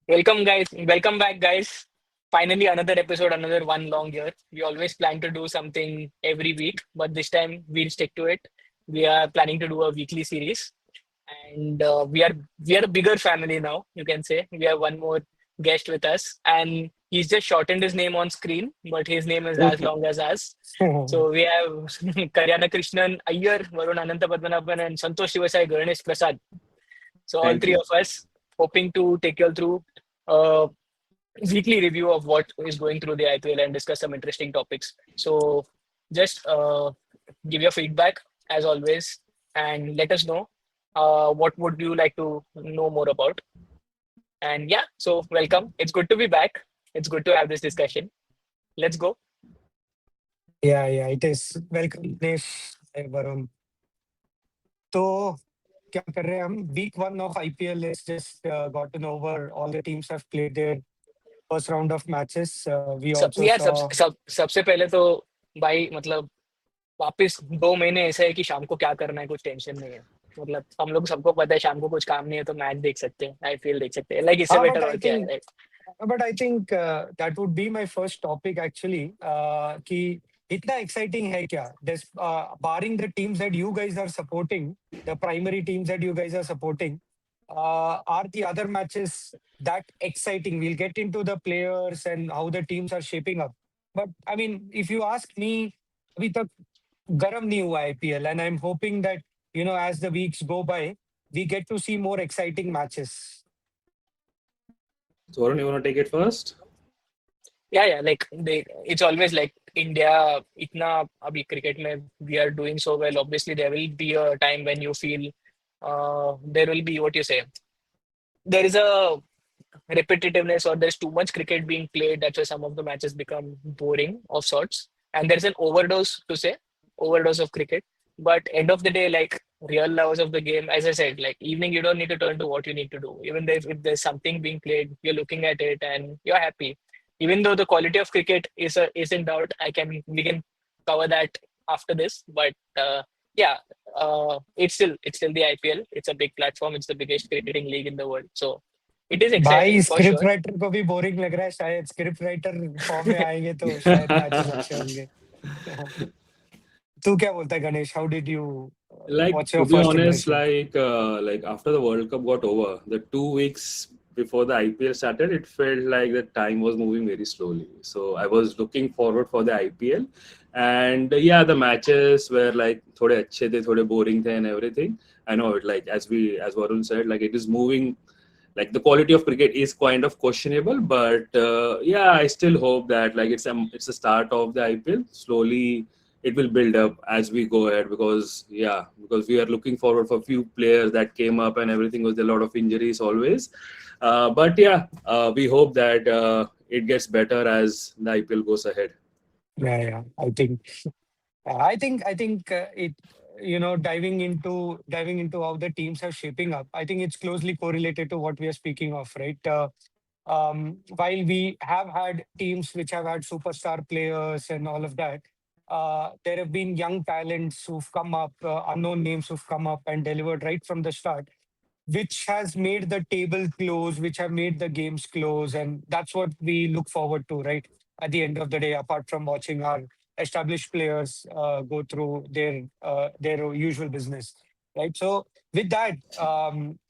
Welcome, guys. Welcome back, guys. Finally, another episode, another one long year. We always plan to do something every week, but this time we'll stick to it. We are planning to do a weekly series, and we are a bigger family now. You can say we have one more guest with us, and he's just shortened his name on screen, but his name is as long as us. So we have Karyana Krishnan Iyer, Varun Ananta Padmanabhan, and Santosh Shivasai Ganesh Prasad. So all Thank three you. of us hoping to take you all through a weekly review of what is going through the IPL and discuss some interesting topics. So just give your feedback as always and let us know what would you like to know more about. And yeah, so welcome. It's good to be back. It's good to have this discussion. Let's go. Yeah, it is. Welcome, Dinesh. Hi, Varun. So, क्या कर रहे हैं हम? Week one of IPL is just gotten over. All the teams have played their first round of matches. We सब also यार saw. सबसे पहले तो भाई मतलब वापस 2 महीने ऐसा है कि शाम को क्या करना है कुछ टेंशन नहीं है मतलब हम लोग सबको पता है शाम को कुछ काम नहीं है तो मैच देख सकते हैं आईपीएल देख सकते हैं लाइक इससे हाँ, बेटर but और I क्या है think, right? that would be my first topic actually. कि इतना exciting है क्या? Barring the teams that you guys are supporting, the primary teams that you guys are supporting, are the other matches that exciting? We'll get into the players and how the teams are shaping up. But I mean, if you ask me, अभी तक गरम नहीं हुआ IPL, and I'm hoping that as the weeks go by, we get to see more exciting matches. So, Varun, you want to take it first? Yeah, like it's always like India इतना अभी cricket में we are doing so well obviously there will be a time when you feel there will be what you say there is a repetitiveness or there's too much cricket being played. That's why some of the matches become boring of sorts. And there's an overdose to say, overdose of cricket. But end of the day, like real lovers of the game, as I said, like evening, you don't need to turn to what you need to do. Even if there's something being played, you're looking at it and you're happy. Even though the quality of cricket is in doubt, we can cover that after this. But yeah, it's still the IPL. It's a big platform. It's the biggest cricketing league in the world. So it is भाई exciting for script sure. Writer को भी boring लग रहा है शायद script writer form में आएंगे तो शायद मैचेस अच्छे होंगे तू क्या बोलता है Ganesh how did you Like, what's to your be first honest, impression like after the World Cup got over, the 2 weeks before the IPL started, it felt like the time was moving very slowly. So I was looking forward for the IPL, and yeah, the matches were like थोड़े अच्छे थे, थोड़े boring थे and everything. I know it, like as Varun said, like it is moving. Like the quality of cricket is kind of questionable, but yeah, I still hope that like it's a start of the IPL. Slowly, it will build up as we go ahead because we are looking forward for a few players that came up and everything was a lot of injuries always. But yeah, we hope that it gets better as the IPL goes ahead. या I think it diving into how the teams are shaping up. I think it's closely correlated to what we are speaking of, right? While we have had teams which have had superstar players and all of that, there have been young talents who've come up, unknown names who've come up and delivered right from the start, which has made the table close, which have made the games close. And that's what we look forward to, right? At the end of the day, apart from watching our established players go through their usual business, right? So with that,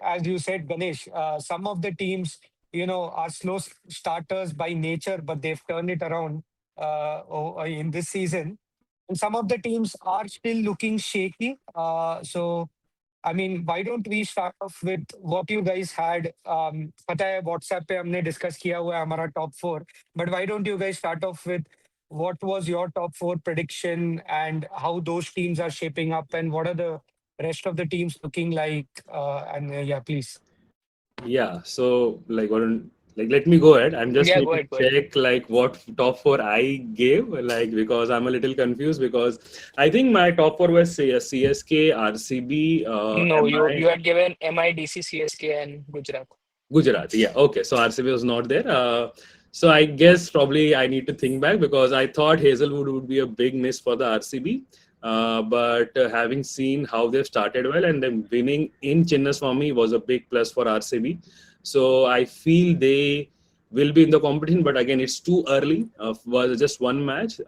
as you said, Ganesh, some of the teams, are slow starters by nature, but they've turned it around in this season. And some of the teams are still looking shaky. So I mean, why don't we start off with what you guys had? पता है WhatsApp पे हमने discuss किया हुआ है हमारा top four. But why don't you guys start off with what was your top four prediction and how those teams are shaping up and what are the rest of the teams looking like? And yeah, please. Yeah, so like Varun, like let me go ahead. I'm just Yeah, need go to ahead, go ahead. check like what top four I gave, like because I'm a little confused because I think my top four was CSK, RCB, No, you MI, had given MIDC, CSK, and Gujarat. Gujarat. Yeah, okay. So RCB was not there. So I guess probably I need to think back because I thought Hazelwood would be a big miss for the RCB, But having seen how they've started well and then winning in Chinnaswamy was a big plus for RCB. So I feel they will be in the competition, but again, it's too early. Was just one match.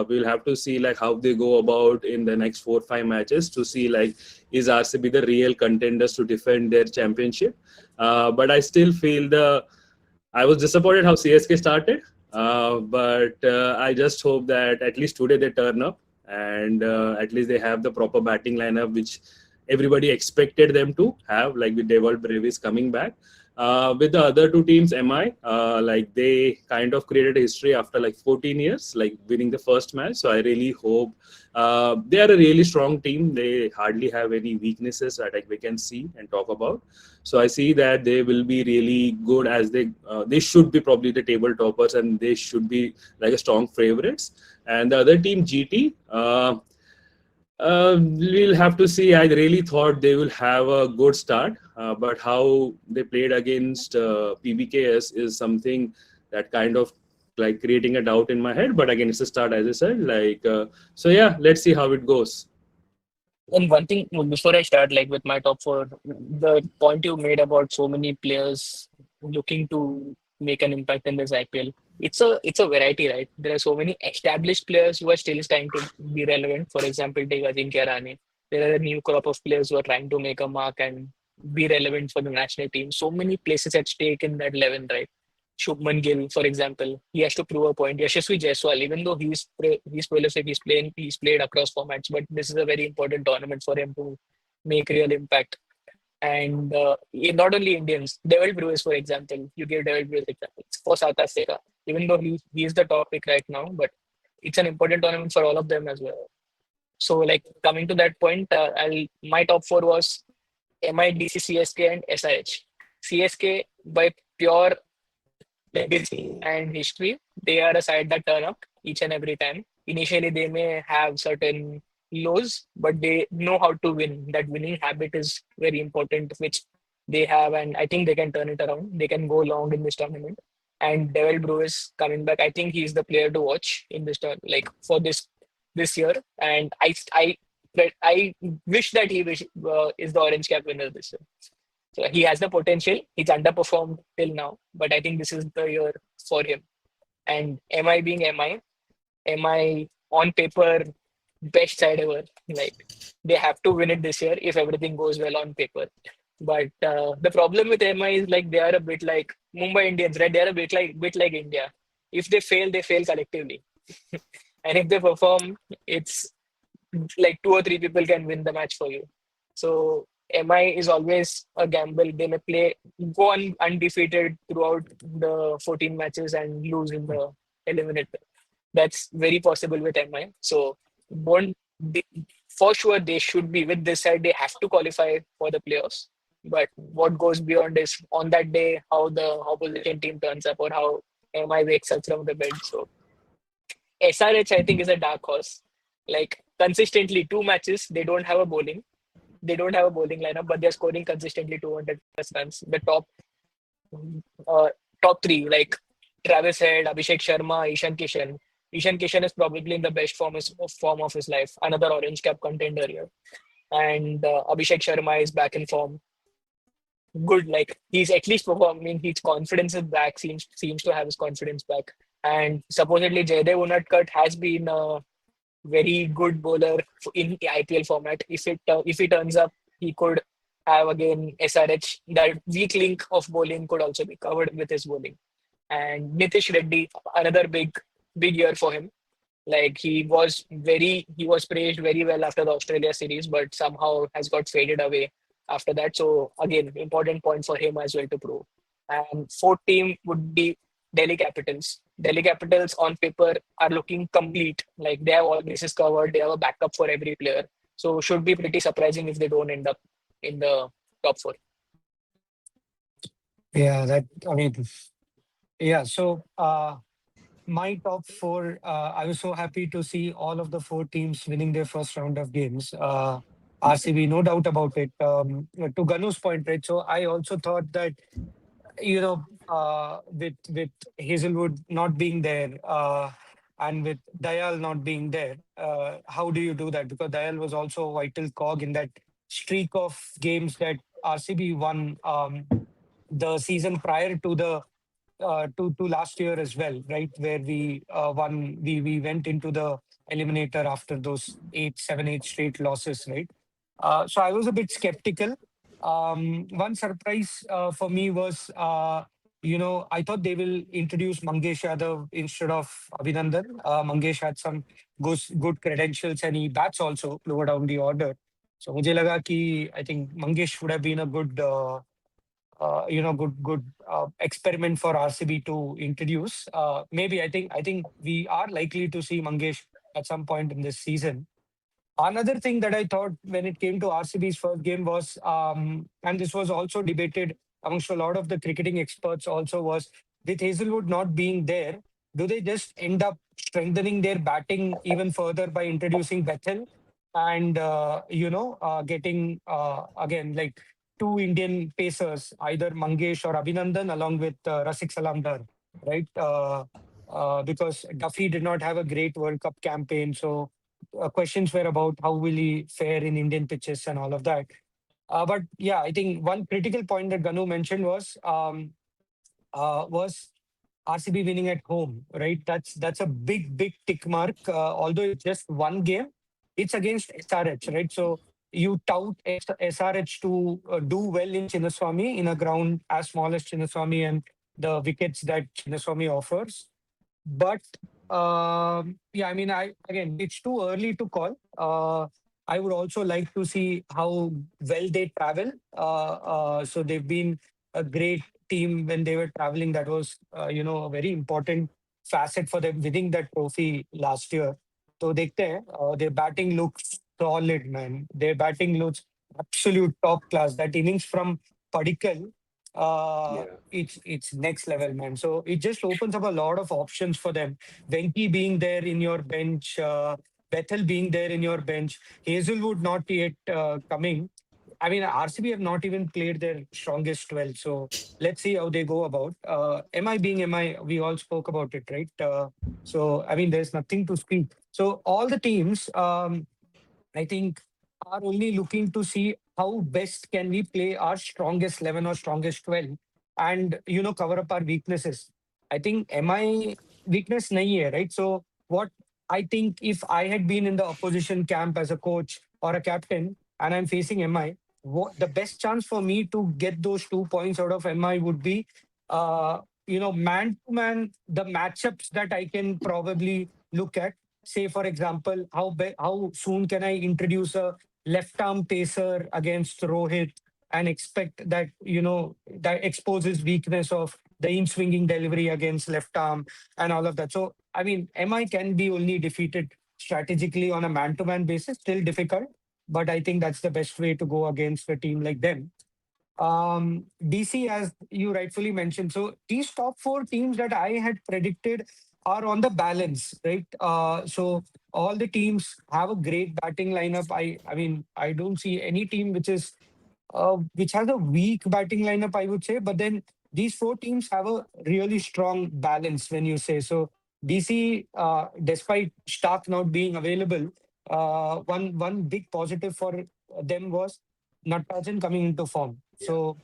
We'll have to see like how they go about in the next 4 5 matches to see like is RCB the real contenders to defend their championship. But I still feel I was disappointed how CSK started, but I just hope that at least today they turn up and at least they have the proper batting lineup which everybody expected them to have, like with Devol Brevis coming back. With the other two teams, MI, like they kind of created a history after like 14 years, like winning the first match. So I really hope they are a really strong team. They hardly have any weaknesses that like we can see and talk about. So I see that they will be really good as they should be probably the table toppers and they should be like a strong favorites. And the other team GT, we'll have to see. I really thought they will have a good start, but how they played against PBKS is something that kind of like creating a doubt in my head. But again, it's a start, as I said. So yeah, let's see how it goes. And one thing before I start, like with my top four, the point you made about so many players looking to make an impact in this IPL, it's a variety, right? There are so many established players who are still trying to be relevant. For example, take Ajinkya Rahane. There are a new crop of players who are trying to make a mark and be relevant for the national team. So many places at stake in that 11, right? Shubman Gill, for example, he has to prove a point. Yashasvi Jaiswal, even though he's prolific, he's played across formats, but this is a very important tournament for him to make real impact. And not only Indians, Devil Brewers, for example, you give Devil Brewers examples for South Africa, even though he is the top pick right now, but it's an important tournament for all of them as well. So, like coming to that point, my top four was MIDC, CSK, and SRH. CSK by pure legacy and history, they are a side that turn up each and every time. Initially, they may have certain lows, but they know how to win. That winning habit is very important, which they have, and I think they can turn it around. They can go long in this tournament. And Devil Brew is coming back. I think he's the player to watch in this turn, like for this year. And I wish that is the orange cap winner this year. So he has the potential. He's underperformed till now, but I think this is the year for him. And MI being MI on paper, best side ever. Like they have to win it this year if everything goes well on paper. But the problem with MI is like they are a bit like Mumbai Indians, right? They are a bit like India. If they fail collectively, and if they perform, it's like two or three people can win the match for you. So MI is always a gamble. They may go on undefeated throughout the 14 matches and lose in the eliminator. That's very possible with MI. So won't they, for sure they should be with this side. They have to qualify for the playoffs. But what goes beyond is on that day how the opposition team turns up or how MI wakes up from the bed. So SRH, I think, is a dark horse. Like consistently, 2 matches, They don't have a bowling lineup, but they're scoring consistently 200 plus runs. The uh, top three, like Travis Head, Abhishek Sharma, Ishan Kishan. Ishan Kishan is probably in the best form of his life. Another orange cap contender here. And Abhishek Sharma is back in form. Good, like he's at least performing. His confidence is back. Seems to have his confidence back. And supposedly Jaydev Unadkat has been very good bowler in the IPL format. If he turns up, he could have again SRH. That weak link of bowling could also be covered with his bowling. And Nitish Reddy, another big year for him. Like he was praised very well after the Australia series, but somehow has got faded away after that. So again, important point for him as well to prove. And fourth team would be Delhi Capitals. Delhi Capitals on paper are looking complete. Like they have all bases covered. They have a backup for every player. So should be pretty surprising if they don't end up in the top four. Yeah, I mean, yeah. So, my top four, I was so happy to see all of the four teams winning their first round of games. RCB, no doubt about it. To Ganu's point, right? So I also thought that with Hazelwood not being there, and with Dayal not being there, how do you do that? Because Dayal was also a vital cog in that streak of games that RCB won the season prior to the to last year as well, right? Where we won, we went into the eliminator after those 8 7 8 straight losses, right? So I was a bit skeptical. One surprise for me was, I thought they will introduce Mangesh Yadav instead of Abhinandan. Mangesh had some good credentials and he bats also lower down the order. So मुझे लगा कि I think Mangesh would have been a good experiment for RCB to introduce. Maybe I think we are likely to see Mangesh at some point in this season. Another thing that I thought when it came to RCB's first game was, and this was also debated amongst a lot of the cricketing experts also, was with Hazelwood not being there, do they just end up strengthening their batting even further by introducing Bethel and, getting, again, like two Indian pacers, either Mangesh or Abhinandan, along with Rasik Salamdar, right? Because Duffy did not have a great World Cup campaign. So questions were about how will he fare in Indian pitches and all of that. But yeah, I think one critical point that Ganu mentioned was RCB winning at home, right? That's a big tick mark. Although it's just one game, it's against SRH, right? So you tout SRH to do well in Chinnaswamy in a ground as small as Chinnaswamy and the wickets that Chinnaswamy offers. But yeah, I mean, I again, it's too early to call. I would also like to see how well they travel. So they've been a great team when they were traveling. That was, a very important facet for them winning that trophy last year. So देखते हैं. Their batting looks solid, man. Their batting looks absolute top class. That innings from Padikkal, Yeah. it's next level, man. So it just opens up a lot of options for them. Venki being there in your bench, Bethel being there in your bench, Hazelwood not yet coming. I mean, RCB have not even played their strongest 12. So let's see how they go about. MI being MI, we all spoke about it, right? So, I mean, there's nothing to speak. So all the teams, I think, are only looking to see how best can we play our strongest 11 or strongest 12 and, cover up our weaknesses. I think MI weakness nahi hai, right? So what I think if I had been in the opposition camp as a coach or a captain and I'm facing MI, what the best chance for me to get those 2 points out of MI would be, man to man, the matchups that I can probably look at. Say, for example, how soon can I introduce a left arm pacer against Rohit and expect that, that exposes weakness of the in swinging delivery against left arm and all of that. So, I mean, MI can be only defeated strategically on a man to man basis, still difficult, but I think that's the best way to go against a team like them. DC, as you rightfully mentioned, so these top four teams that I had predicted are on the balance, right? So all the teams have a great batting lineup. I mean, I don't see any team which has a weak batting lineup, I would say. But then these four teams have a really strong balance when you say so. DC, despite Stark not being available, one big positive for them was Natarajan coming into form. Yeah. So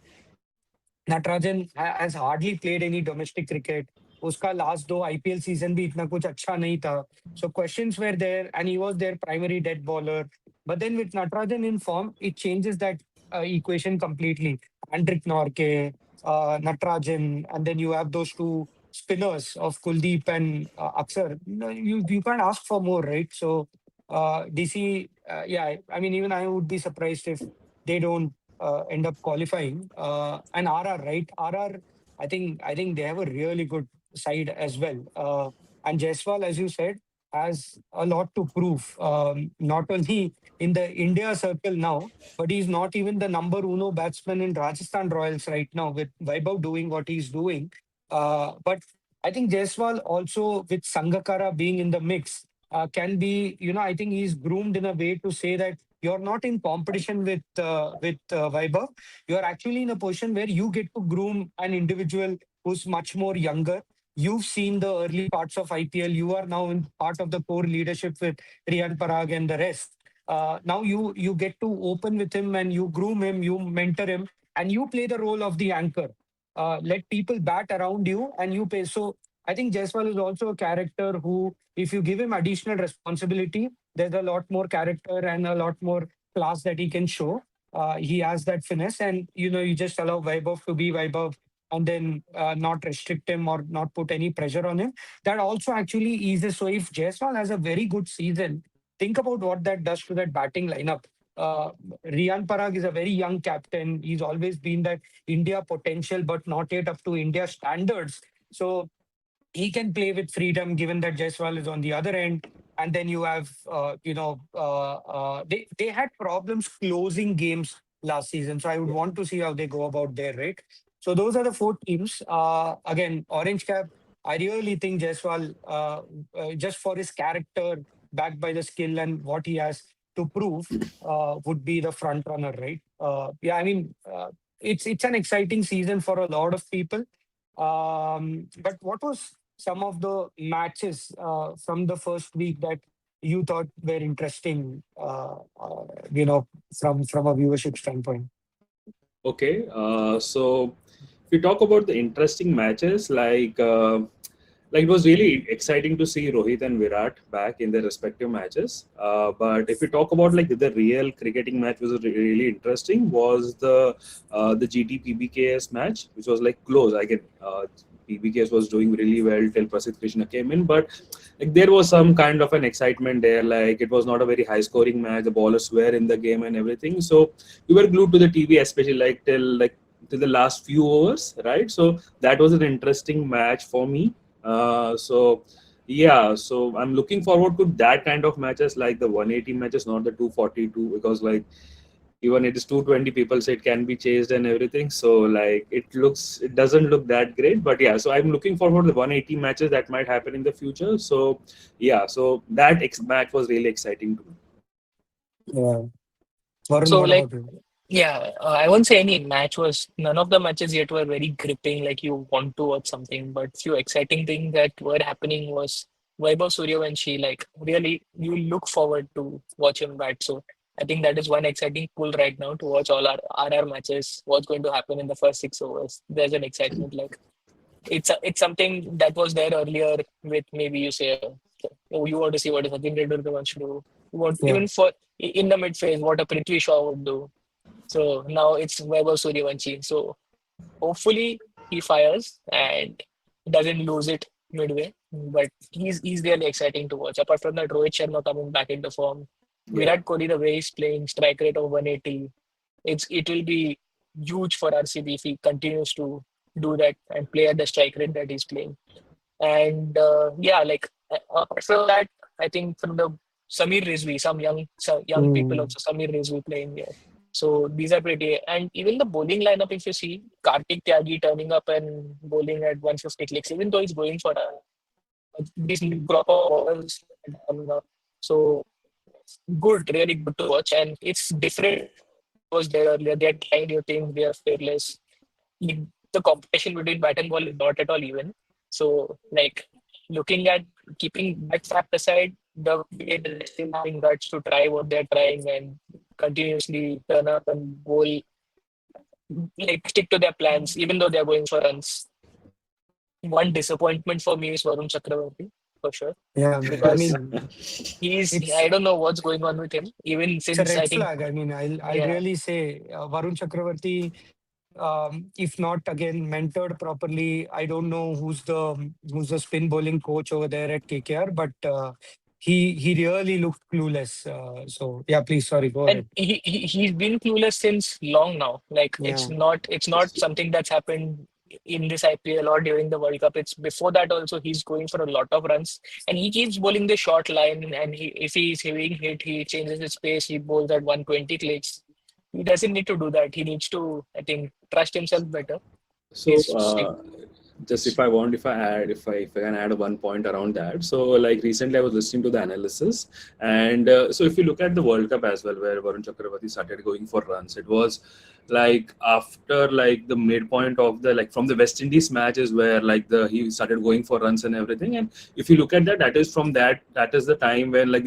Natarajan has hardly played any domestic cricket. उसका last दो IPL season भी इतना कुछ अच्छा नहीं था. So questions were there and he was their primary dead bowler. But then with Natarajan in form, it changes that equation completely. Andrik Norke, Natarajan, and then you have those two spinners of Kuldeep and Aksar. You can't ask for more, right? So DC, yeah, I mean, even I would be surprised if they don't end up qualifying. And RR, right? RR, I think they have a really good side as well. And Jaiswal, as you said, has a lot to prove. Not only in the India circle now, but he's not even the number uno batsman in Rajasthan Royals right now with Vaibhav doing what he's doing. But I think Jaiswal also with Sangakara being in the mix can be, I think he's groomed in a way to say that you're not in competition with Vaibhav. You're actually in a position where you get to groom an individual who's much more younger. You've seen the early parts of IPL. You are now in part of the core leadership with Riyan Parag and the rest. Now you get to open with him and you groom him, you mentor him, and you play the role of the anchor. Let people bat around you and you pay. So I think Jaiswal is also a character who, if you give him additional responsibility, there's a lot more character and a lot more class that he can show. He has that finesse, and you just allow Vaibhav to be Vaibhav, and then not restrict him or not put any pressure on him. That also actually eases. So if Jaiswal has a very good season, think about what that does to that batting lineup. Uh, Riyan Parag is a very young captain. He's always been that India potential, but not yet up to India standards. So he can play with freedom given that Jaiswal is on the other end. And then you have, they had problems closing games last season. So I would Yeah. want to see how they go about there, right? So those are the four teams. Again, Orange Cap, I really think Jaiswal, just for his character, backed by the skill and what he has to prove, would be the front runner, right? Yeah, I mean, it's an exciting season for a lot of people. But what was some of the matches from the first week that you thought were interesting, from a viewership standpoint? Okay, so if you talk about the interesting matches, like it was really exciting to see Rohit and Virat back in their respective matches. But if you talk about like the real cricketing match was really interesting was the GT PBKS match, which was like close. I get PBKS was doing really well till Prasidh Krishna came in, but like there was some kind of an excitement there. Like it was not a very high scoring match. The ballers were in the game and everything, so we were glued to the TV, especially till the last few overs, right? So that was an interesting match for me. So yeah, so I'm looking forward to that kind of matches, like the 180 matches, not the 242, because like even it is 220, people say it can be chased and everything. So like it doesn't look that great, but yeah. So I'm looking forward to the 180 matches that might happen in the future. So yeah, so that match was really exciting to me. Yeah. Varun, So what like about you? yeah, I won't say any match was none of the matches yet were very gripping, like you want to watch something. But few exciting things that were happening was Vaibhav Suryavanshi. Like really, you look forward to watch him bat. So I think that is one exciting pull right now to watch all our RR matches. What's going to happen in the first 6 overs? There's an excitement. Like it's something that was there earlier with maybe you say, oh, you want to see what is Sachin Tendulkar wants to do. You want Yeah. even for in the mid phase what a Prithvi Shaw would do. So now it's Vaibhav Suryavanshi. So hopefully he fires and doesn't lose it midway. But he's really exciting to watch. Apart from that, Rohit Sharma coming back into form, Yeah. Virat Kohli the way he's playing, strike rate of 180. It will be huge for RCB if he continues to do that and play at the strike rate that he's playing. And yeah, like apart from that, I think from the Samir Rizvi, some young people Mm. also Samir Rizvi playing here. So these are pretty, and even the bowling lineup, if you see Kartik Tyagi turning up and bowling at 150 clicks, even though he's going for these new crop of bowlers. So good, really good to watch, and it's different. What was there earlier? They are trying new things. They are fearless. The competition between bat and ball is not at all even. So, like looking at keeping that fact aside, the way they're still having guts to try what they're trying and continuously turn up and bowl, like stick to their plans, even though they're going for runs. One disappointment for me is Varun Chakravarti, for sure, Yeah, I because mean, I it's don't know what's going on with him, even it's a since I red think, flag. I mean, I'll yeah. really say Varun Chakravarti, if not again mentored properly, I don't know who's the spin bowling coach over there at KKR, but he really looked clueless. So yeah, please, sorry, go And ahead. he's been clueless since long now. Like Yeah. it's not something that's happened in this IPL or during the World Cup. It's before that also. He's going for a lot of runs, and he keeps bowling the short line. And if he's having hit, he changes his pace. He bowls at 120 clicks. He doesn't need to do that. He needs to, I think, trust himself better. So He's Just if I can add one point around that. So like recently I was listening to the analysis, and so if you look at the World Cup as well, where Varun Chakravarti started going for runs, it was like after like the midpoint of the, like from the West Indies matches where like the he started going for runs and everything. And if you look at that, that is from that is the time when like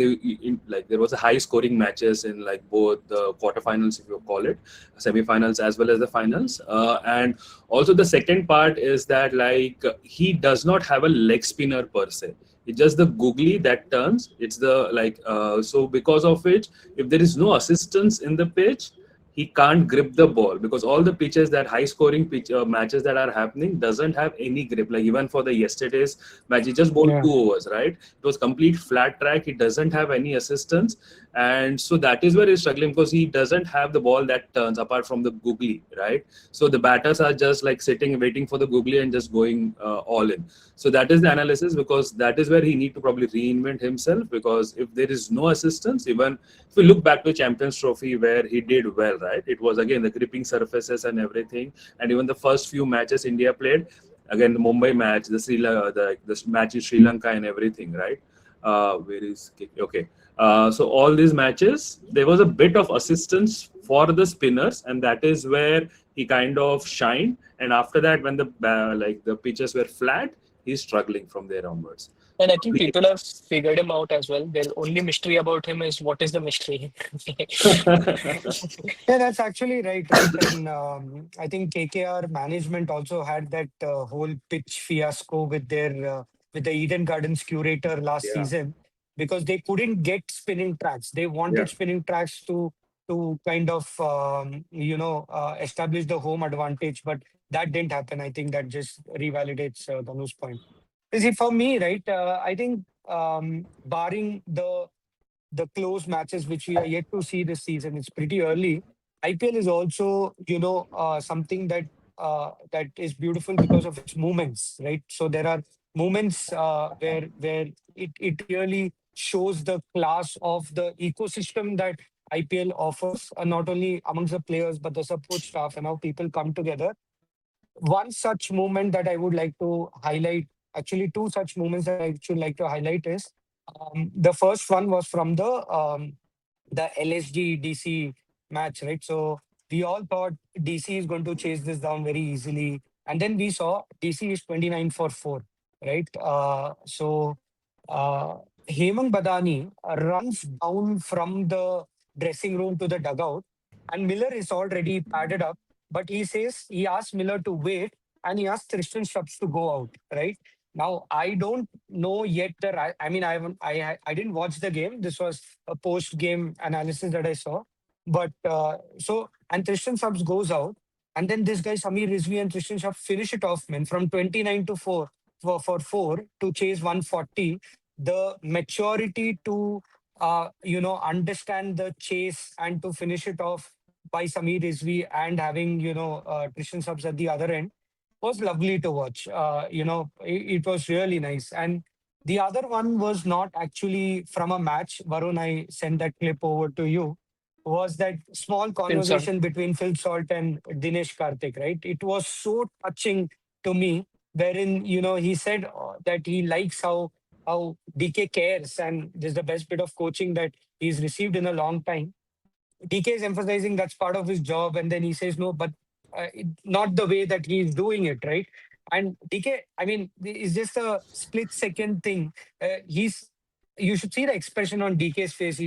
like there was a high scoring matches in like both the quarterfinals, if you call it, semifinals as well as the finals. And also the second part is that like he does not have a leg spinner per se. It's just the googly that turns. It's the like so because of which, if there is no assistance in the pitch, he can't grip the ball, because all the pitches that high scoring pitch matches that are happening doesn't have any grip. Like even for the yesterday's match, he just bowled Yeah. 2 overs, right? It was complete flat track. He doesn't have any assistance, and so that is where he's struggling, because he doesn't have the ball that turns apart from the googly, right? So the batters are just like sitting waiting for the googly and just going all in. So that is the analysis, because that is where he need to probably reinvent himself, because if there is no assistance, even if we look back to Champions Trophy where he did well, right? It was again the gripping surfaces and everything, and even the first few matches India played, again the Mumbai match, the the match in Sri Lanka and everything, right? Where is okay? So all these matches, there was a bit of assistance for the spinners, and that is where he kind of shined. And after that, when the like the pitches were flat, he's struggling from there onwards. And I think people have figured him out as well. The only mystery about him is what is the mystery? Yeah, that's actually right? And I think KKR management also had that whole pitch fiasco with the Eden Gardens curator last Yeah, season, because they couldn't get spinning tracks. They yeah. wanted spinning tracks to kind of establish the home advantage, but that didn't happen. I think that just revalidates Dhanu's point. You see, for me, right, I think barring the close matches which we are yet to see this season, it's pretty early. IPL is also, something that is beautiful because of its movements, right? So there are moments where it really shows the class of the ecosystem that IPL offers, not only amongst the players but the support staff and how people come together. One such moment that I would like to highlight, actually, two such moments that I should like to highlight is the first one was from the LSG DC match, right? So we all thought DC is going to chase this down very easily. And then we saw DC is 29 for 4, right? Uh, Hemang Badani runs down from the dressing room to the dugout, and Miller is already padded up. But he asked Miller to wait, and he asked Tristan Stubbs to go out, right? Now, I don't know yet I mean, I haven't, I didn't watch the game. This was a post game analysis that I saw. But and Tristan Subs goes out, and then this guy Samir Rizvi and Tristan Subs finish it off, man, from 29 to 4 for 4 to chase 140. The maturity to understand the chase and to finish it off by Samir Rizvi and having Tristan Subs at the other end was lovely to watch. It was really nice. And the other one was not actually from a match. Varun, I sent that clip over to you. Was that small Still, son. conversation between Phil Salt and Dinesh Karthik, right? It was so touching to me, wherein, he said that he likes how DK cares, and this is the best bit of coaching that he's received in a long time. DK is emphasizing that's part of his job, and then he says no, but not the way that he's doing it, right? And DK, I mean, it's just a split second thing. He's You should see the expression on DK's face.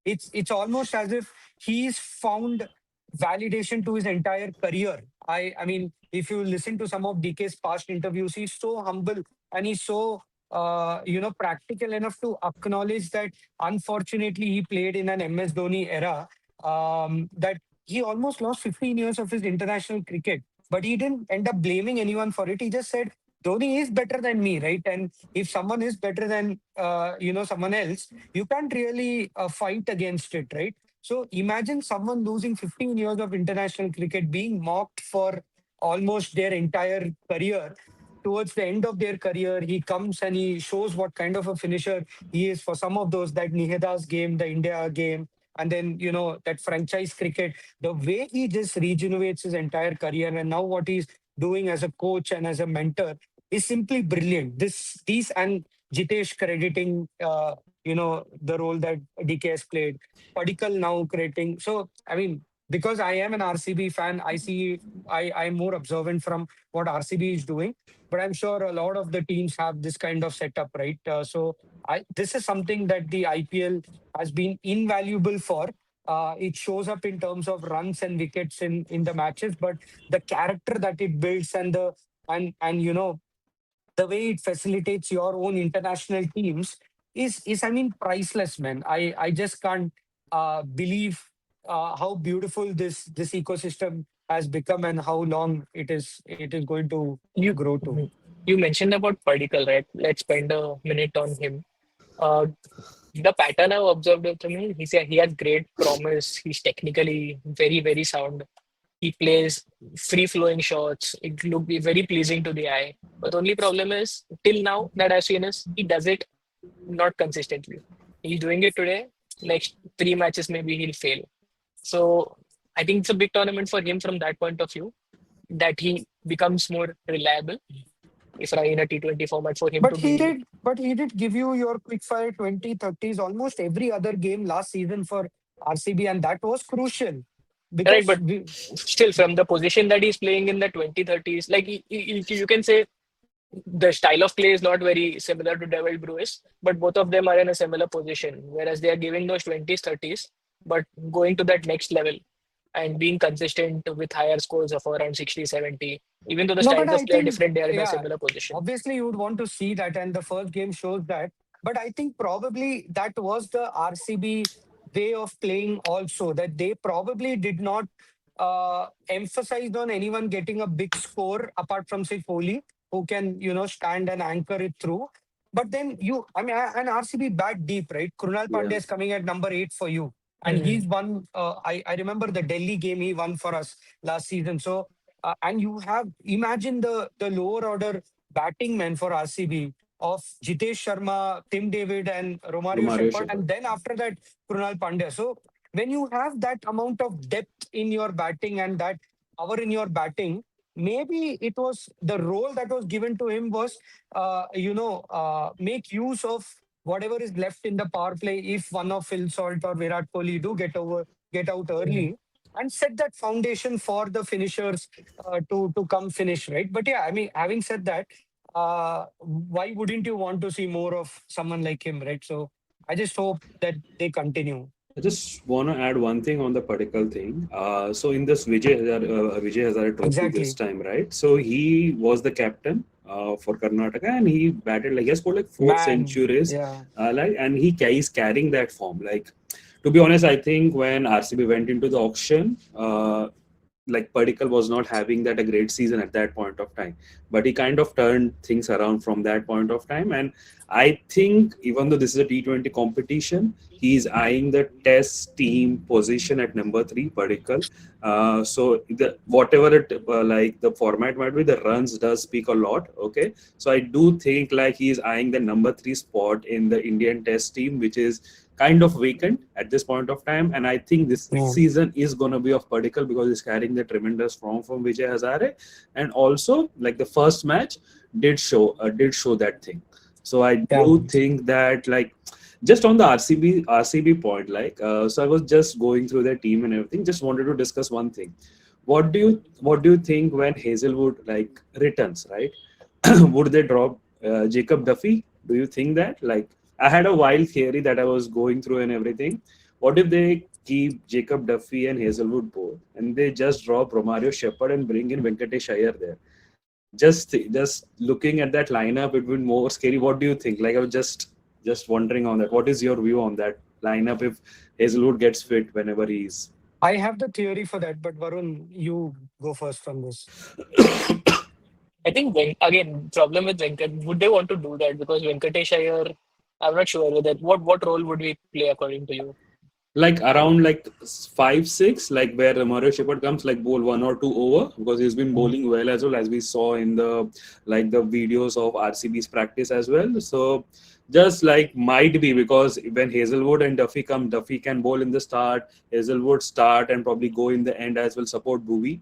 It's almost as if he's found validation to his entire career. I mean, if you listen to some of DK's past interviews, he's so humble and he's so practical enough to acknowledge that unfortunately he played in an MS Dhoni era, that he almost lost 15 years of his international cricket, but he didn't end up blaming anyone for it. He just said, Dhoni is better than me, right? And if someone is better than, someone else, you can't really fight against it, right? So imagine someone losing 15 years of international cricket, being mocked for almost their entire career. Towards the end of their career, he comes and he shows what kind of a finisher he is for some of those, that Nihedas game, the India game, and then that franchise cricket, the way he just regenerates his entire career, and now what he's doing as a coach and as a mentor is simply brilliant. These and Jitesh crediting, the role that DK has played. Padikal now creating. So, I mean, because I am an RCB fan, I'm more observant from what RCB is doing. But I'm sure a lot of the teams have this kind of setup, right? This is something that the IPL has been invaluable for. It shows up in terms of runs and wickets in the matches, but the character that it builds and the way it facilitates your own international teams is I mean priceless, man. I just can't believe how beautiful this ecosystem has become and how long it is going to You grow to. you mentioned about Padikkal, right? Let's spend a minute on him. Uh, the pattern I've observed with him, he has great promise. He's technically very, very sound. He plays free flowing shots. It look be very pleasing to the eye. But the only problem is, till now that I've seen is he does it not consistently. He's doing it today. Next three matches, maybe he'll fail. So I think it's a big tournament for him from that point of view, that he becomes more reliable if in a T20 format for him But to he be did, but he did give you your quick fire 20, 30s almost every other game last season for RCB, and that was crucial right. because But still, from the position that he's playing in the 2030s, like you can say the style of play is not very similar to Devil Brewers, but both of them are in a similar position, whereas they are giving those 20s, 30s, but going to that next level and being consistent with higher scores of around 60, 70. Even though the no, but styles I of play are think, different, they are in a yeah, similar position. obviously you would want to see that, and the first game shows that. But I think probably that was the RCB way of playing also, that they probably did not emphasize on anyone getting a big score apart from, say, Kohli, who can, stand and anchor it through. But then an RCB bat deep, right? Krunal Yeah. Pandya is coming at number 8 for you. And Mm, he's won, I remember the Delhi game he won for us last season. So, and you have imagine the lower order batting men for RCB of Jitesh Sharma, Tim David, and Romario Romario Shepherd, Shepherd. and then after that Krunal Pandya. So when you have that amount of depth in your batting and that power in your batting, maybe it was the role that was given to him was, make use of whatever is left in the power play if one of Phil Salt or Virat Kohli do get out mm. early and set that foundation for the finishers to come finish, right? But yeah, I mean, having said that, why wouldn't you want to see more of someone like him, right? So I just hope that they continue. I just want to add one thing on the particle thing. So in this Vijay Hazare Trophy this Exactly, time, right? So he was the captain for Karnataka, and he batted like he has scored like four man. centuries, Yeah, and he's carrying that form. Like, to be honest, I think when RCB went into the auction, like Padikkal was not having that a great season at that point of time, but he kind of turned things around from that point of time. And I think even though this is a T20 competition, he's eyeing the test team position at number three, Padikkal. So whatever like the format might be, the runs does speak a lot. Okay, so I do think like he's eyeing the number three spot in the Indian test team, which is kind of vacant at this point of time. And I think this yeah, season is going to be of particle because he's carrying the tremendous form from Vijay Hazare, and also like the first match did show that thing. So I yeah. do think that like just on the RCB point, like so I was just going through their team and everything. Just wanted to discuss one thing. What do you think when Hazelwood like returns, right? Would they drop Jacob Duffy? Do you think that? Like, I had a wild theory that I was going through and everything. What if they keep Jacob Duffy and Hazelwood both, and they just drop Romario Shepherd and bring in Venkatesh Iyer there? Just looking at that lineup, it would be more scary. What do you think? Like, I was just wondering on that. What is your view on that lineup if Hazelwood gets fit whenever he's I have the theory for that, but Varun, you go first on this. I think again, problem with Venkat, would they want to do that? Because Venkatesh Iyer, I'm not sure whether what role would we play according to you? like around like 5-6, like where Mario Shepard comes like bowl 1 or 2 over because he's been Mm. bowling well as well as we saw in the like the videos of RCB's practice as well. So just like might be because when Hazelwood and Duffy come, Duffy can bowl in the start, Hazelwood start and probably go in the end as well support Bhuvi.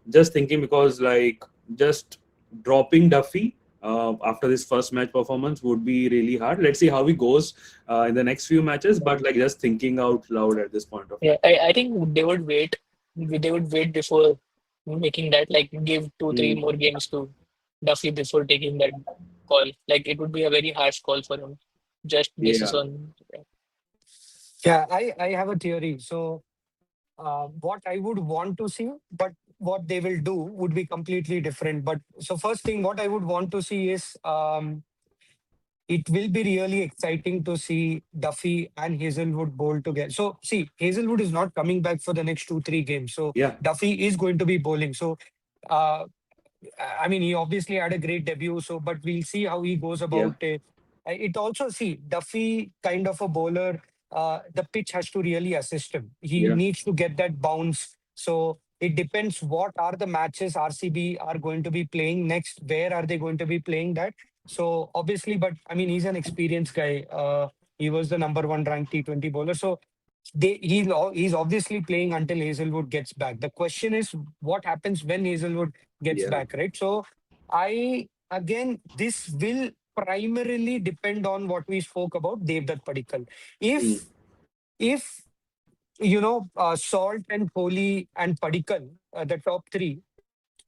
Just thinking because like just dropping Duffy after this first match performance would be really hard. Let's see how he goes in the next few matches. But like just thinking out loud at this point of Yeah, time. I think they would wait. They would wait before making that, like give two, three Mm, more games to Duffy before taking that call. Like it would be a very harsh call for him, just basis yeah, on. Yeah, I have a theory. So, what I would want to see, but what they will do would be completely different. But so, first thing, what I would want to see is it will be really exciting to see Duffy and Hazelwood bowl together. So, see, Hazelwood is not coming back for the next 2, 3 games. So, yeah, Duffy is going to be bowling. So, uh, I mean, he obviously had a great debut. So, but we'll see how he goes yeah, about it. It also, see, Duffy kind of a bowler, the pitch has to really assist him. He yeah, needs to get that bounce. So, it depends what are the matches RCB are going to be playing next. Where are they going to be playing that? So obviously, but I mean, he's an experienced guy. He was the number one ranked T20 bowler. So he's obviously playing until Hazelwood gets back. The question is, what happens when Hazelwood gets yeah. back, right? So I again, this will primarily depend on what we spoke about, Devdutt Padikkal. Mm, If Salt and Kohli and Padikkal, the top three,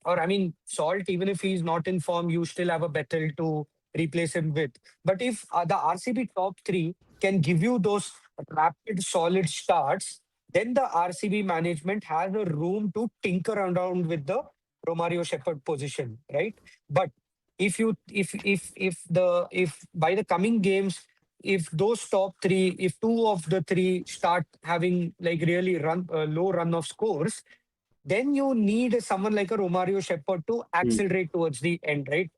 or I mean, Salt, even if he's not in form, you still have a Bethel to replace him with. But if the RCB top three can give you those rapid, solid starts, then the RCB management has a room to tinker around with the Romario Shepherd position, right? But if by the coming games, if those top three, if two of the three start having like really low run of scores, then you need someone like a Romario Shepherd to mm, accelerate towards the end, right?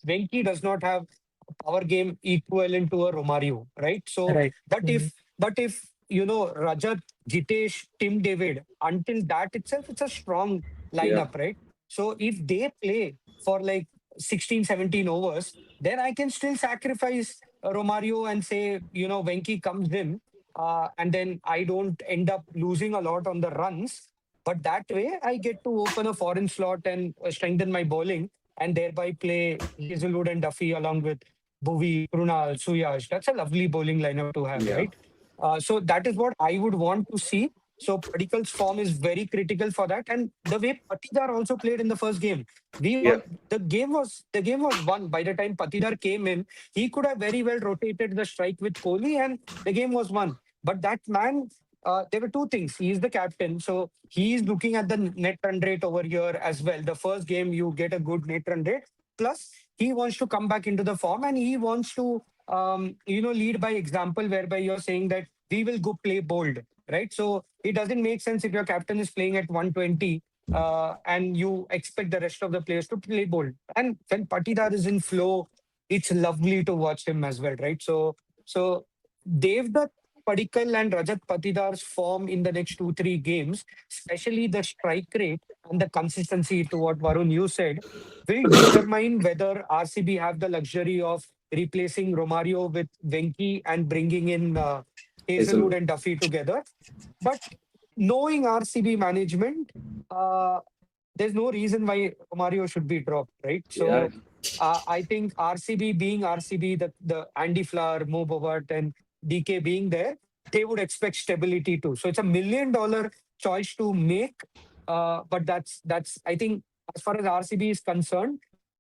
Venki does not have a power game equivalent to a Romario, right? So, Right. but if Rajat, Jitesh, Tim David, until that itself, it's a strong yeah, lineup, right? So if they play for like 16, 17 overs, then I can still sacrifice Romario and say, Venki comes in, and then I don't end up losing a lot on the runs, but that way, I get to open a foreign slot and strengthen my bowling and thereby play Hazelwood and Duffy along with Bhuvi, Krunal, Suyash. That's a lovely bowling lineup to have, yeah, right? So that is what I would want to see. So Padikkal's form is very critical for that. And the way Patidar also played in the first game, yeah, the game was won by the time Patidar came in. He could have very well rotated the strike with Kohli, and the game was won. But that man, there were two things. He is the captain, so he is looking at the net run rate over here as well. The first game, you get a good net run rate. Plus, he wants to come back into the form and he wants to, lead by example, whereby you're saying that we will go play bold, right? So it doesn't make sense if your captain is playing at 120 and you expect the rest of the players to play bold. And when Patidar is in flow, it's lovely to watch him as well, right? So Devdutt Padikkal and Rajat Patidar's form in the next 2, 3 games, especially the strike rate and the consistency to what Varun you said, will determine whether RCB have the luxury of replacing Romario with Venki and bringing in Hazelwood Hazelwood. and Duffy together. But knowing RCB management, uh, there's no reason why Romario should be dropped, right? Yeah, So I think RCB being RCB, the Andy Flower, Mo Bobert, and DK being there, they would expect stability too. So it's $1 million choice to make. But that's I think as far as RCB is concerned,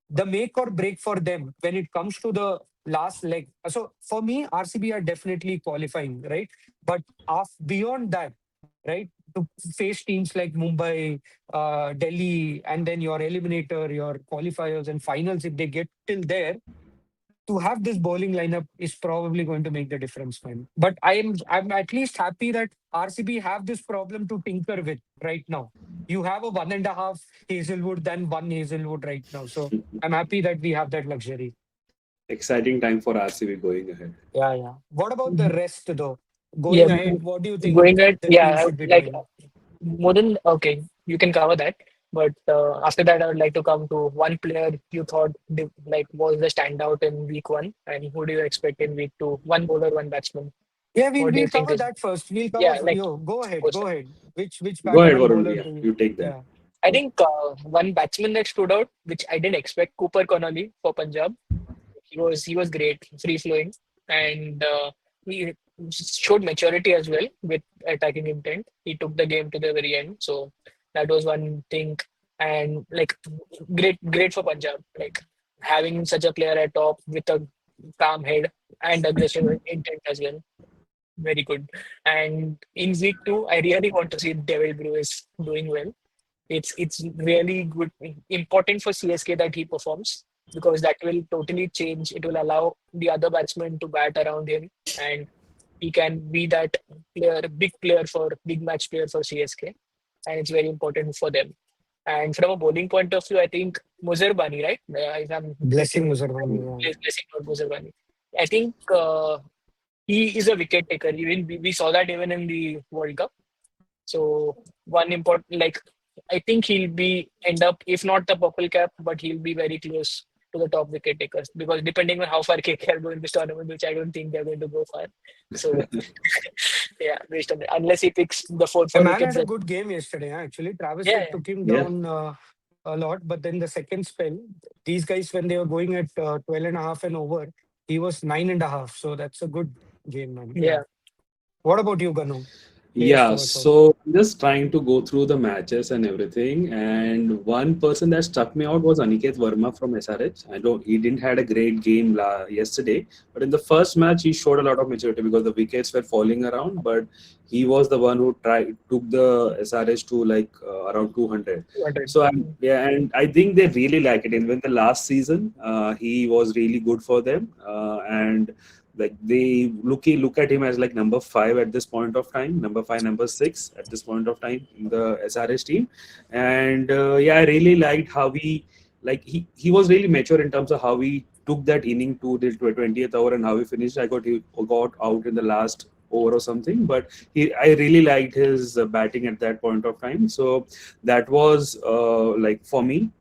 the make or break for them when it comes to the last leg. So for me, RCB are definitely qualifying, right? But beyond that, right, to face teams like Mumbai, Delhi, and then your eliminator, your qualifiers and finals, if they get till there, to have this bowling lineup is probably going to make the difference, man. But I'm at least happy that RCB have this problem to tinker with right now. You have a 1.5 Hazelwood than one Hazelwood right now. So I'm happy that we have that luxury. exciting time for RCB going ahead. Yeah, yeah. What about the rest though? Yeah, Going ahead, what do you think going at the team yeah, should be like doing? more than okay, you can cover that. But after that, I would like to come to one player you thought like was the standout in week one, and who do you expect in week two? One bowler, one batsman. Yeah, What do you we'll think cover is that first. We'll cover yeah, like yo. Go ahead, post go that? ahead. Which Go batter ahead, and Varun. bowler Yeah, do you? you take that. Yeah. I think one batsman that stood out, which I didn't expect, Cooper Connolly for Punjab. He was great, free flowing, and he showed maturity as well with attacking intent. He took the game to the very end, so that was one thing. And like great for Punjab, like having such a player at top with a calm head and aggressive intent as well. Very good. And in week two, I really want to see Devil Brew is doing well. It's really good, important for CSK that he performs because that will totally change. It will allow the other batsmen to bat around him, and he can be that big match player for CSK, and it's very important for them. And from a bowling point of view, I think Muzerbani, right? If I'm Blessing getting Muzarwani. Yeah. blessing or Muzerbani. I think he is a wicket taker. Even we saw that even in the World Cup. So one important, like I think he'll be end up if not the purple cap, but he'll be very close to the top wicket takers because depending on how far KKR go in this tournament, which I don't think they're going to go far. So yeah, based on unless he picks the four The four man wickets, had a that good game yesterday. Actually, Travis yeah, Head took him Yeah. down a lot, but then the second spell, these guys when they were going at 12 and a half and over, he was 9.5. So that's a good game, man. Yeah. yeah, What about you, Ganu? Players to Yeah, watch out. so I'm just trying to go through the matches and everything. And one person that struck me out was Aniket Verma from SRH. I know he didn't had a great game yesterday, but in the first match he showed a lot of maturity because the wickets were falling around. But he was the one who took the SRH to like around 200. 200. So yeah, and I think they really like it. Even the last season, he was really good for them, and like they look at him as like number five at this point of time, number five, number six at this point of time in the SRS team. And yeah, I really liked how he was really mature in terms of how he took that inning to the 20th hour and how he finished. He got out in the last over or something, but I really liked his batting at that point of time. So that was like for me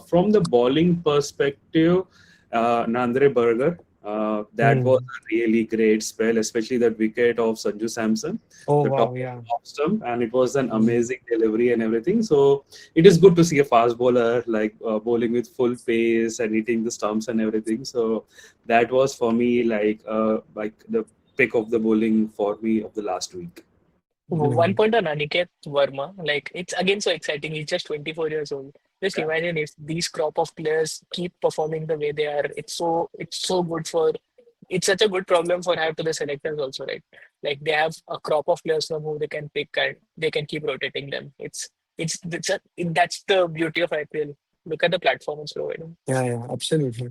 from the bowling perspective, Nandre Berger, that was Hmm. a really great spell, especially that wicket of Sanju Samson, Oh, the top wow. of Yeah. the off stump, and it was an Hmm. amazing delivery and everything. So it is good to see a fast bowler like bowling with full pace and hitting the stumps and everything. So that was for me like the pick of the bowling for me of the last week. One Hmm. point on Aniket Verma, like it's again so exciting. He's just 24 years old. Just Yeah. imagine if these crop of players keep performing the way they are. It's so good for it's such a good problem for have to the selectors also, right? Like they have a crop of players from who they can pick and they can keep rotating them. That's the beauty of IPL. Look at the platform it's providing. Yeah, yeah, absolutely.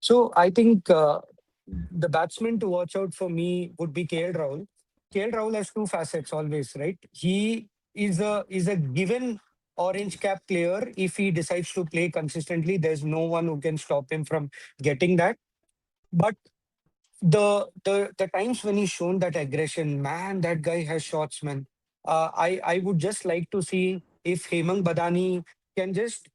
So I think the batsman to watch out for me would be KL Rahul. KL Rahul has two facets always, right? He is a given orange cap player. If he decides to play consistently, there's no one who can stop him from getting that. But the times when he's shown that aggression, man, that guy has shots, man. I would just like to see if Hemang Badani can just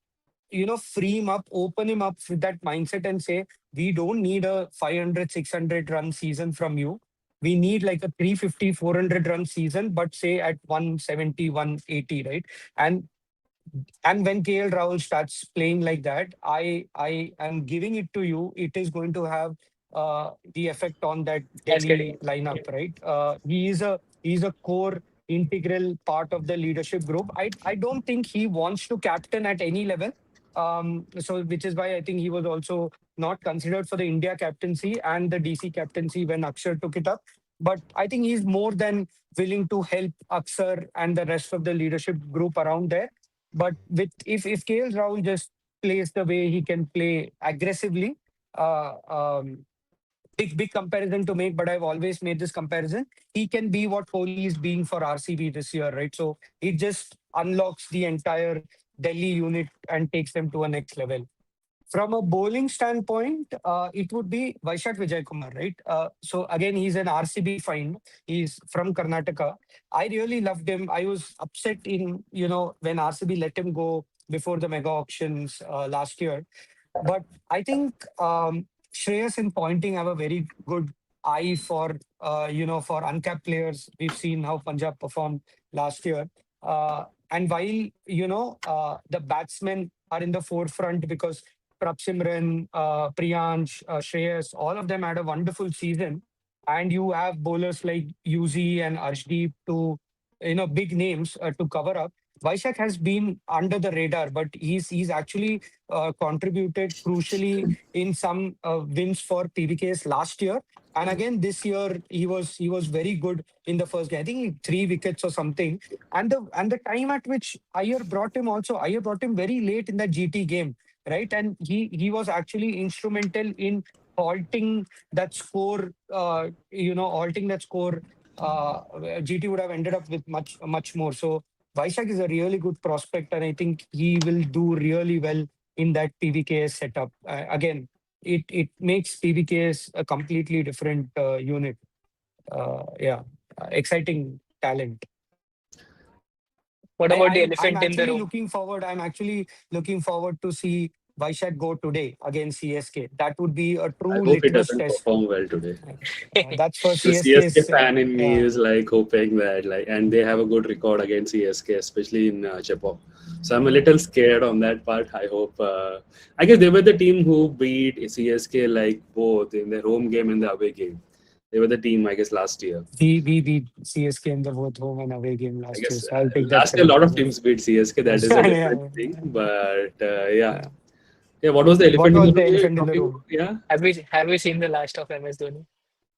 free him up, open him up with that mindset and say, we don't need a 500, 600 run season from you. We need like a 350, 400 run season, but say at 170, 180, right? And when KL Rahul starts playing like that, I am giving it to you. It is going to have the effect on that Cascading. Delhi lineup, Yeah. right? He's a core integral part of the leadership group. I don't think he wants to captain at any level. So which is why I think he was also not considered for the India captaincy and the DC captaincy when Akshar took it up. But I think he's more than willing to help Akshar and the rest of the leadership group around there. But with if KL Rahul just plays the way he can play aggressively, uh, um, big comparison to make, but I've always made this comparison. He can be what Kohli is being for RCB this year, right? So it just unlocks the entire Delhi unit and takes them to a next level. From a bowling standpoint, it would be Vaishak Vijay Kumar, right? So again, he's an RCB find. He's from Karnataka. I really loved him. I was upset when RCB let him go before the mega auctions last year. But I think Shreyas and Pointing have a very good eye for uncapped players. We've seen how Punjab performed last year. And while the batsmen are in the forefront because Prabsimran, Priyansh, Shreyas, all of them had a wonderful season, and you have bowlers like Yuzi and Arshdeep to big names to cover up. Vaishak has been under the radar, but he's actually contributed crucially in some wins for PBKs last year, and again this year he was very good in the first game. I think 3 wickets or something. And the time at which Iyer brought him very late in the GT game, right? And he was actually instrumental in halting that score. Halting that score. GT would have ended up with much more. So Vaishak is a really good prospect, and I think he will do really well in that PBKS setup. Again, it makes PBKS a completely different unit. Yeah, exciting talent. What I, about the I'm I'm elephant in the actually room? looking forward. I'm actually looking forward to see Vaishak go today against CSK. That would be a I true hope he litmus doesn't test. perform well today. That's for The CSK CSK's. fan in me Yeah, is like hoping that and they have a good record against CSK, especially in Jaipur. So I'm a little scared on that part. I hope. I guess they were the team who beat CSK like both in their home game and the away game. They were the team, I guess, last year. we beat CSK in the both home and away game I last year, guess so I'll take that last year a credit lot of as well. teams beat CSK. That is a different Yeah, thing. But yeah, yeah. yeah. What was the What elephant in was the the room we were elephant in the talking room? about? Yeah, Have we seen the last of MS Dhoni?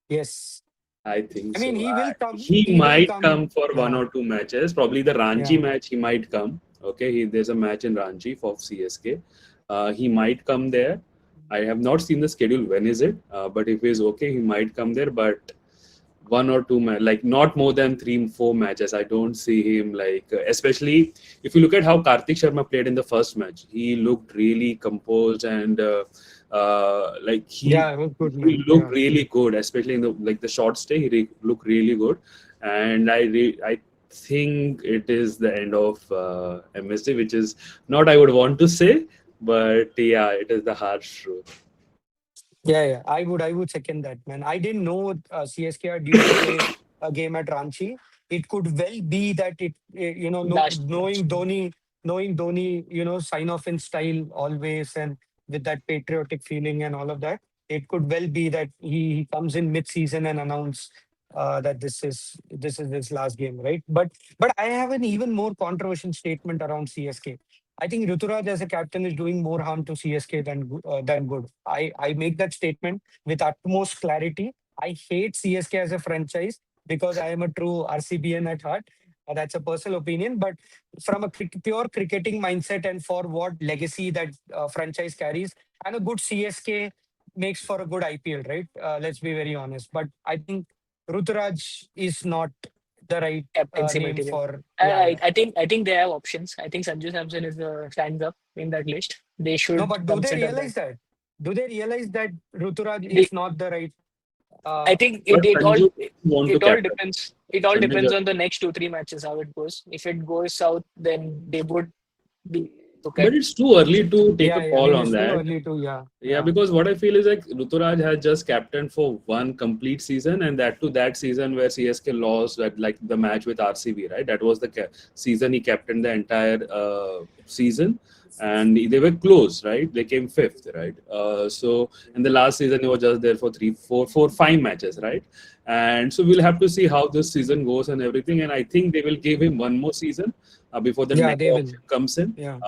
Yes, I think I mean so. he will come. He He will might come. come for one Yeah, or two matches. Probably the Ranchi yeah. match, he might come. Okay, there's a match in Ranchi for CSK. He might come there. I have not seen the schedule. When is it? But if he's okay, he might come there. But one or two like not more than 3 4 matches. I don't see him especially if you look at how Karthik Sharma played in the first match. He looked really composed and like Yeah, it was good, he man. looked Yeah. really good, especially in the short stay. Looked really good, and I think it is the end of MSD, which is not I would want to say, but yeah, it is the harsh truth. Yeah, yeah. I would second that, man. I didn't know CSK are due to play a game at Ranchi. It could well be that no, Last match. knowing Dhoni, sign off in style always and with that patriotic feeling and all of that. It could well be that he comes in mid-season and announce that this is his last game, right? But I have an even more controversial statement around CSK. I think Ruturaj as a captain is doing more harm to CSK than good. I make that statement with utmost clarity. I hate CSK as a franchise because I am a true RCBN at heart. That's a personal opinion, but from a pure cricketing mindset and for what legacy that franchise carries, and a good CSK makes for a good IPL, right? Let's be very honest. But I think Ruturaj is not the right Captaincy name material. for. I, Yeah, I yeah. I think they have options. I think Sanju Samson is stands up in that list. They No, should but do they consider that. realize that? Do they realize that Ruturaj They, is not the right? I Uh, think But Sanju want to it all captain. depends. It all Sanju depends on the next 2 3 matches how it goes. If it goes south, then they would be look at But it's too early to take a yeah, I call mean on it's too that. early to. Yeah, Yeah, yeah, because what I feel is like Ruturaj has just captained for one complete season, and that to that season where CSK lost that like the match with RCB, right? That was the season he captained the entire season, and they were close, right? They came fifth, right? So in the last season, he was just there for 5 matches, right? And so we'll have to see how this season goes and everything. And I think they will give him one more season before the yeah. next They will. option comes in. Yeah,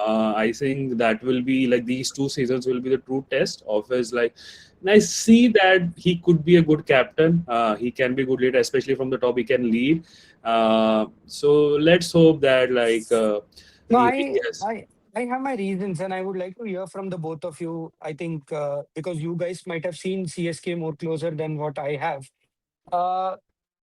I think that will be like these 2 seasons will be the true test of his and I see that he could be a good captain. He can be good leader, especially from the top. He can lead. So let's hope that no, he I, really has. I, I have my reasons, and I would like to hear from the both of you. I think because you guys might have seen CSK more closer than what I have. Uh,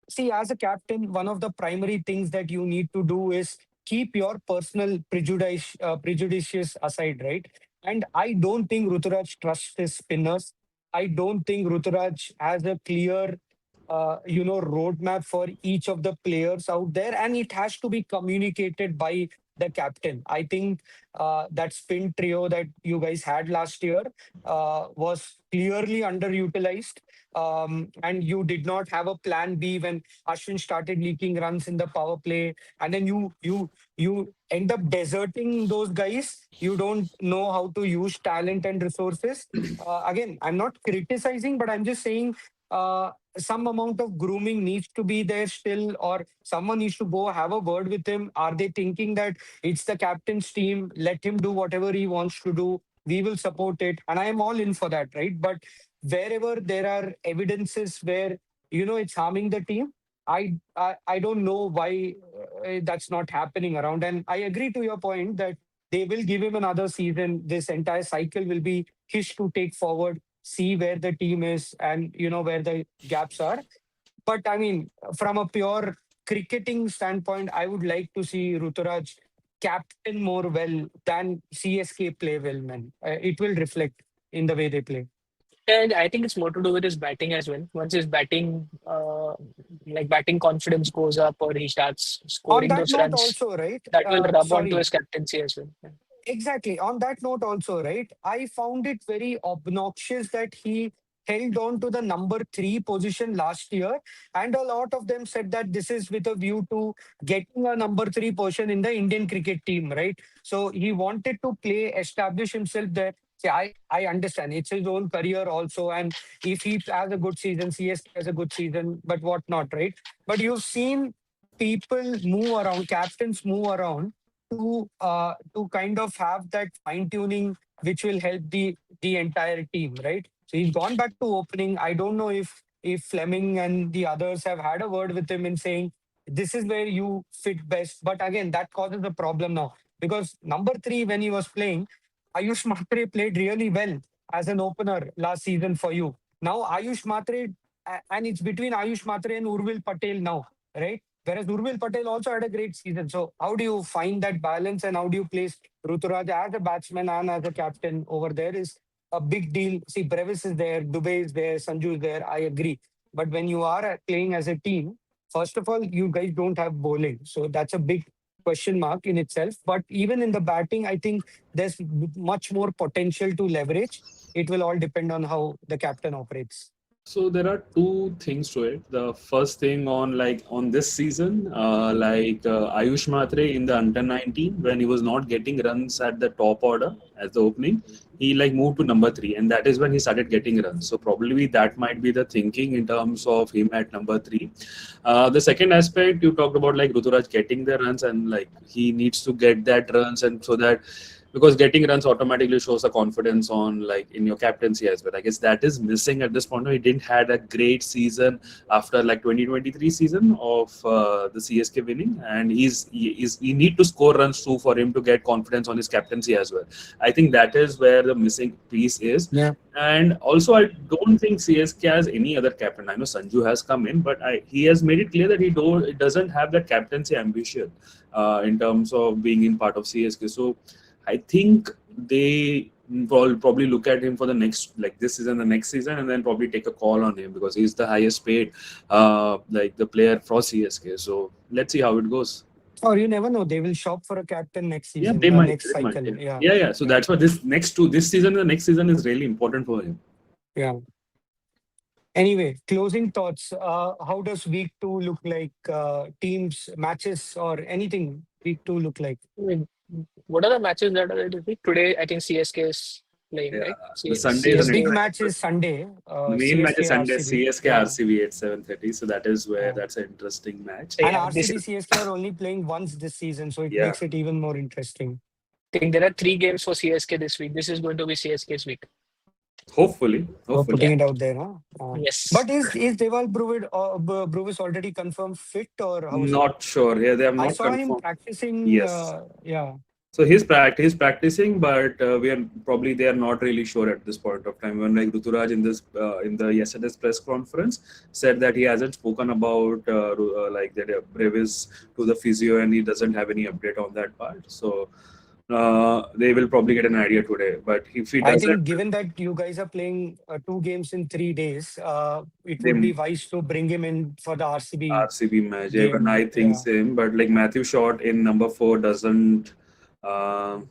See, as a captain, one of the primary things that you need to do is keep your personal prejudices aside, right? And I don't think Ruturaj trusts his spinners. I don't think Ruturaj has a clear roadmap for each of the players out there, and it has to be communicated by the captain. I think that spin trio that you guys had last year was clearly underutilized. And you did not have a plan B when Ashwin started leaking runs in the power play, and then you end up deserting those guys. You don't know how to use talent and resources. Again, I'm not criticizing, but I'm just saying some amount of grooming needs to be there still, or someone needs to go have a word with him. Are they thinking that it's the captain's team, let him do whatever he wants to do, we will support it, and I am all in for that, right? But wherever there are evidences where it's harming the team, I don't know why that's not happening around. And I agree to your point that they will give him another season. This entire cycle will be his to take forward, see where the team is, and where the gaps are. But I mean, from a pure cricketing standpoint, I would like to see Ruturaj captain more well than CSK play well, man. It will reflect in the way they play. And I think it's more to do with his batting as well. Once his batting, like batting confidence goes up, or he starts On scoring that those note, runs, also, right? that will rub onto Sorry, his captaincy as well. exactly. On that note, also, right? I found it very obnoxious that he held on to the number three position last year. And a lot of them said that this is with a view to getting a number three position in the Indian cricket team, right? So he wanted to play, establish himself there. See, I understand it's his own career also. And if he has a good season, CSK has a good season, but what not, right? But you've seen people move around, captains move around to kind of have that fine tuning which will help the entire team, right? So he's gone back to opening. I don't know if Fleming and the others have had a word with him in saying this is where you fit best. But again, that causes a problem now because number three, when he was playing, Ayush Matre played really well as an opener last season for you. Now Ayush Matre, and it's between Ayush Matre and Urvil Patel now, right? Whereas Urvil Patel also had a great season. So how do you find that balance and how do you place Ruturaj as a batsman and as a captain over there is a big deal. See, Brevis is there, Dubey is there, Sanju is there. I agree. But when you are playing as a team, first of all, you guys don't have bowling. So that's a big question mark in itself. But even in the batting, I think there's much more potential to leverage. It will all depend on how the captain operates. So there are two things to it. The first thing on this season, Ayush Matre in the under 19 when he was not getting runs at the top order as the opening, he moved to number three, and that is when he started getting runs. So probably that might be the thinking in terms of him at number three. The second aspect you talked about Ruturaj getting the runs and he needs to get that runs and so that because getting runs automatically shows a confidence on in your captaincy as well. I guess that is missing at this point. He didn't had a great season after 2023 season of the CSK winning, and he need to score runs too for him to get confidence on his captaincy as well. I think that is where the missing piece is. Yeah. And also, I don't think CSK has any other captain. I know Sanju has come in, but he has made it clear that he doesn't have that captaincy ambition in terms of being in part of CSK. So I think they will probably look at him for the next, this season, the next season, and then probably take a call on him because he's the highest paid, the player for CSK. So let's see how it goes. Or you never know, they will shop for a captain next Yeah, season, they might, next they might. cycle. Yeah, Yeah. yeah, yeah. So Yeah. that's why this season, the next season is really important for him. Yeah. Anyway, closing thoughts. How does week two look like? Teams, matches, or anything week two look like? I mean, what are the matches that are this week? Today, I think CSK is playing, Yeah, right? the Sunday is The an big CSK. match exciting. is Sunday. The main match is CSK Sunday, RCB. CSK Yeah. RCB at 7:30. So that is where Yeah. that's an interesting match. So And yeah, this RCB CSK are only playing once this season, so it Yeah. makes it even more interesting. I think there are three games for CSK this week. This is going to be CSK's week. Hopefully, For hopefully. putting Yeah. it out there, huh? Yes. But is Deval Bruvis already confirmed fit or how is it? Not sure. Yeah, they have I not saw him confirmed. practicing. Yes. Yeah. So he's practicing, but we are probably they are not really sure at this point of time. When Ruturaj in the yesterday's press conference said that he hasn't spoken about that Brevis to the physio and he doesn't have any update on that part. So They will probably get an idea today. But if he I doesn't, think given that you guys are playing 2 games in 3 days, it would they be wise to bring him in for the RCB RCB match. Even game. I think Yeah. same. But like Matthew Short in number four uh,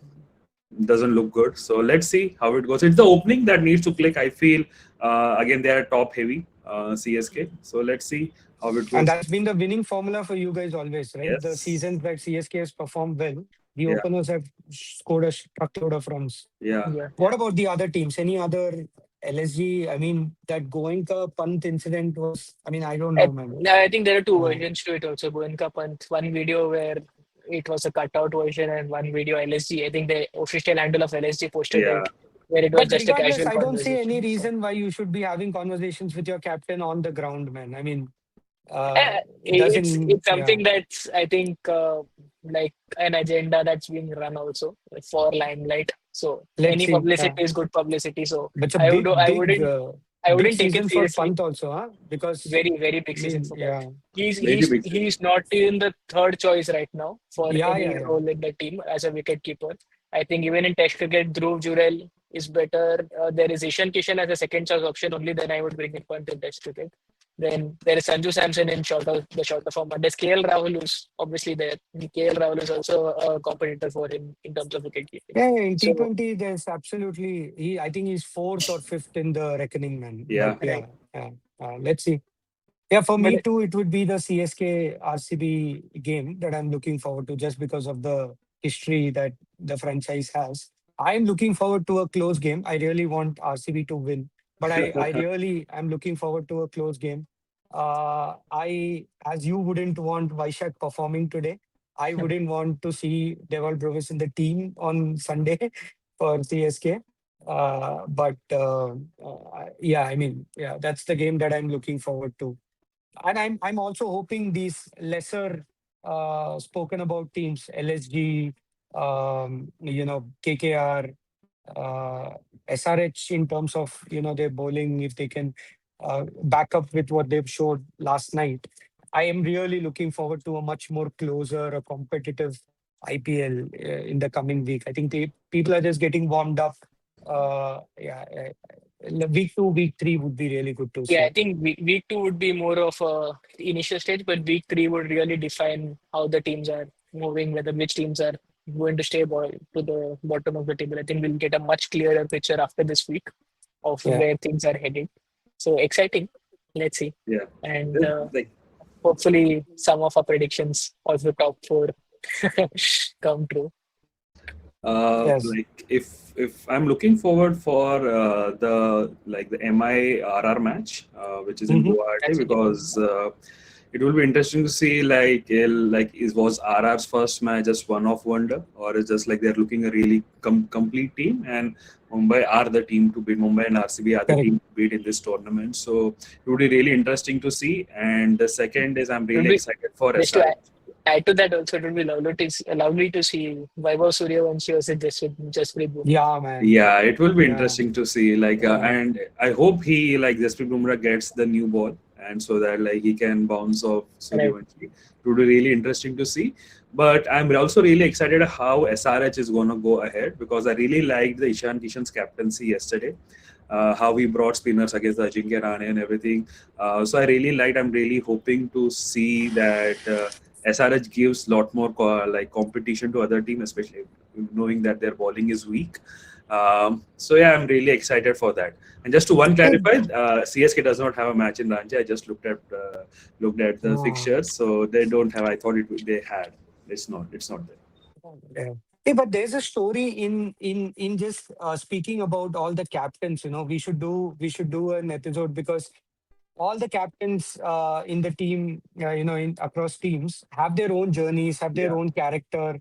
doesn't look good. So let's see how it goes. It's the opening that needs to click. I feel again they are top heavy CSK. So let's see how it And goes. that's been the winning formula for you guys always, right? The Yes. seasons that CSK has performed well, the Yeah. openers have scored a truckload of runs. Yeah. Yeah. What about the other teams? Any other LSG? I mean, that Goenka Pant incident was, I mean, I don't know, man. I think there are two Uh, versions to it also. Goenka Pant, one video where it was a cutout version, and one video LSG. I think the official handle of LSG posted Yeah. it where it was but just a regardless, casual I don't see any conversation. So reason why you should be having conversations with your captain on the ground, man. I mean, uh, it it's doesn't, yeah. something that's I think like an agenda that's being run also for limelight. So Let's any see. publicity Yeah. is good publicity. So But it's a I would big, I big wouldn't take it season for seriously. Pant also, huh? Because, Very I big season mean, for Pant. yeah. Very big season. He's not even the third choice right now for Yeah, yeah, any yeah. role in the team as a wicket keeper. I think even in Test cricket, Dhruv Jurel is better. There is Ishan Kishan as a second choice option only. Then I would bring in Pant in Test cricket. Then there is Sanju Samson in shorter form. But there's KL Rahul who's obviously there. KL Rahul is also a competitor for him in terms of wicket keeping. Yeah, yeah, in So T20, there's absolutely I think he's fourth or fifth in the reckoning, man. But Yeah. right. yeah, yeah. Let's see. Yeah, for me But too, it would be the CSK RCB game that I'm looking forward to just because of the history that the franchise has. I'm looking forward to a close game. I really want RCB to win, but I really am looking forward to a close game. As you wouldn't want Vaishak performing today, I wouldn't want to see Deval Brovis in the team on Sunday for CSK. Yeah, I mean, yeah, that's the game that I'm looking forward to. And I'm also hoping these lesser spoken about teams, LSG, KKR, uh, SRH, in terms of their bowling, if they can back up with what they've showed last night. I am really looking forward to a much more closer, a competitive IPL in the coming week. I think people are just getting warmed up. Yeah, week 2, week 3 would be really good to yeah, see. I think week two would be more of a initial stage, but week three would really define how the teams are moving, whether which teams are going to stay to the bottom of the table. I think we'll get a much clearer picture after this week of Yeah. where things are headed. So exciting. Let's see. Yeah. And Like hopefully some of our predictions of the top four come true. Yes. like if I'm looking forward for the MI-RR match, which is in Hmm. Guwahati, That's interesting. because it will be interesting to see is was RR's first match just one off wonder, or is just like they're looking a really complete team, and Mumbai are the team to beat. Mumbai and RCB are the Correct. team to beat in this tournament. So it would be really interesting to see. And the second is I'm It would really be excited for just to SRH. add to that also, it would be lovely to see Vaibhav Suryavanshi versus Jasprit Bumrah. Yeah, man. Yeah, it will be Yeah. interesting to see. Yeah. And I hope he like Jasprit Bumrah gets the new ball, and so that like he can bounce off Right. Suryavanshi. It would be really interesting to see. But I'm also really excited how SRH is going to go ahead, because I really liked the Ishan Kishan's captaincy yesterday. How he brought spinners against the Ajinkya Rane and everything. So I really liked. I'm really hoping to see that SRH gives a lot more competition to other teams, especially knowing that their bowling is weak. So yeah, I'm really excited for that. And just to one Hey, clarify, CSK does not have a match in Ranchi. I just looked at the uh, fixtures, so they don't have. I thought they had. It's not. It's not there. yeah. Hey, but there's a story in just speaking about all the captains. We should do an episode because all the captains in the team, in across teams, have their own journeys, have their Yeah, own character,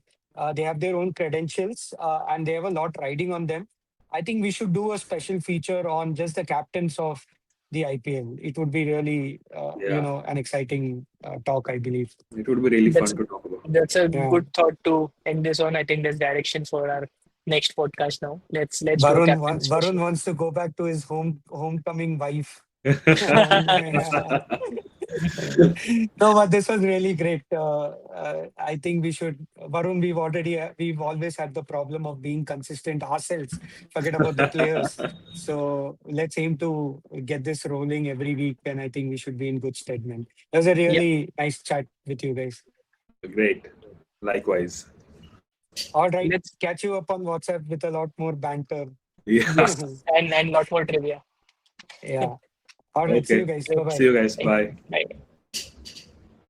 they have their own credentials, and they have a lot riding on them. I think we should do a special feature on just the captains of the IPL. It would be really, yeah. an exciting talk, I believe. It would be really That's fun to talk about. that's a Yeah. good thought to end this on. I think there's direction for our next podcast now. Let's do a Varun, captain Varun special. wants to go back to his homecoming wife. Yeah. No, but this was really great. I think we should, Varun. We've always had the problem of being consistent ourselves. Forget about the players. So let's aim to get this rolling every week, and I think we should be in good stead, man. It was a Yeah. really nice chat with you guys. Great. Likewise. All right, Let's. catch you up on WhatsApp with a lot more banter. Yeah. Yes, and lot more trivia. Yeah. All right. See you Okay. guys. Bye Great. See bye. you guys. Thank you. Bye. Bye.